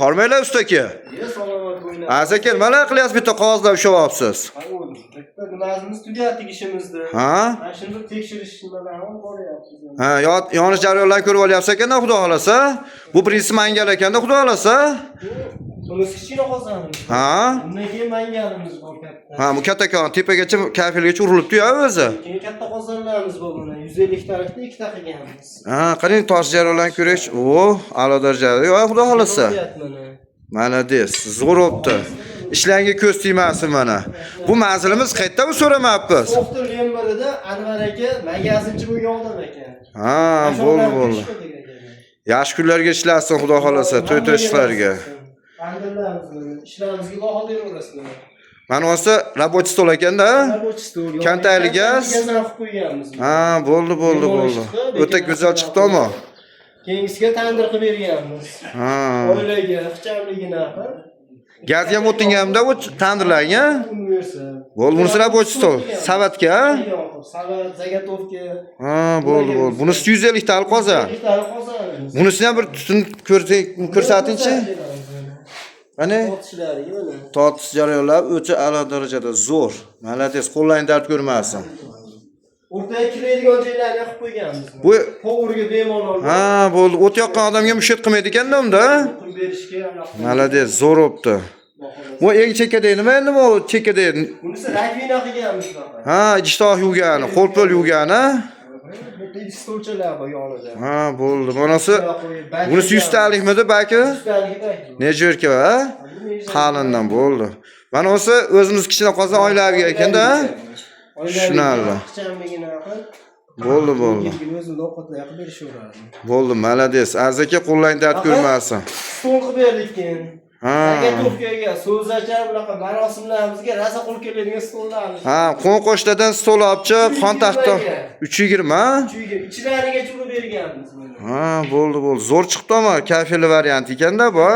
Hormaylar usta aka. Salomat bo'ling. Aka, mana qilyapsiz bitta qog'ozlar ushlayapsiz. Bitta nimamizni tugatdik ishimizni. Ha? Mana shuni tekshirish nimadan ham boryapmiz. Ha, yonish jarayonlarini ko'rib olyapsiz ekanda, xudo xolasa. Bu prinsip mangal ekanda, xudo xolasa. Bunisi kichkina qozonimiz. Ha? Undan keyin mangalimiz bor katta. Ha, bu kattakon tepagacha kafilgacha urilibdi-yu o'zi. Keyin katta qozonlarimiz bor buni. 150 tarafda ikkita qilganmiz. Ha, qarang tosh jarayonlarini ko'rish. A'lo darajada. Yo, xudo xolasa. Malades, zo'r bo'pti. Ishlanga ko'z tegmasin mana. Bu manzilimiz qayerda bu so'ramabmiz. So'xtir Lembarida Anvar aka magazinchi bo'lgan odam ekan. Ha, bo'ldi. Yaxshi kunlarga ishlasin, xudo xolasa, to'y ishlarga. İşlerimizga baho beraverasizlar. Mana olsa rabochi stol ekanda. Rabochi stol. Kantayligas. Qilib qo'yganmiz. Ha, bo'ldi. O'ta go'zal chiqdimi? Keyingisiga tandir qilib berganmiz. Ha. Oilaga, ixchamligini qilib. Gazga ham o'tinganimda bu tandirlarga. Bo'ldi, bunisi rabochi stol. Savatga. Savat, zagatovka. Ha, bo'ldi. Bunisi 150 tal qozon. 150 tal qozon. Bunisini ham bir tutun ko'rsatingchi. Qani? Tortish jarayonlari o'ta a'lo darajada zo'r. Malades, qo'llaring dard ko'rmasin. O'rtaga kiradigan joylarni qilib qo'yganmiz. Bu to'g'riga bemalol. Ha, bo'ldi. O't yoqqan odamga mushat qilmaydi ekanda unda. Qilib berishga Malades, zo'r bo'pti. Bu eng chekkada nima endi bu chekkada? Bunisi rakvina qilganmiz bunaqa. Ha, ishtoh yuvgani, qo'lpol yuvgani. Bu stolchalar bor yonida. Ha, bo'ldi. Bunisi 100 talikmidi balki? 100 talik balki. Necha yerga va? Qalindan bo'ldi. Mana olsa o'zimiz kichkina qozon oilaviga ekanda. Tushunarli. Bo'ldi. O'zimda ovqatlar qilib berishaveradi. Bo'ldi, malades. Azaka qo'llaring dard ko'rmasin. Stol qilib berdik keyin. Ha. Zagatovkaga, so'zlacha bunaqa marosimlarimizga raza qo'l keladigan stollarni. Ha, qo'nqoshlardan stol olibchi, xon taxta 320. Ichlariga urib berganmiz buni. Ha, bo'ldi. Zo'r chiqdimi? Kafeli variant ekanda bu.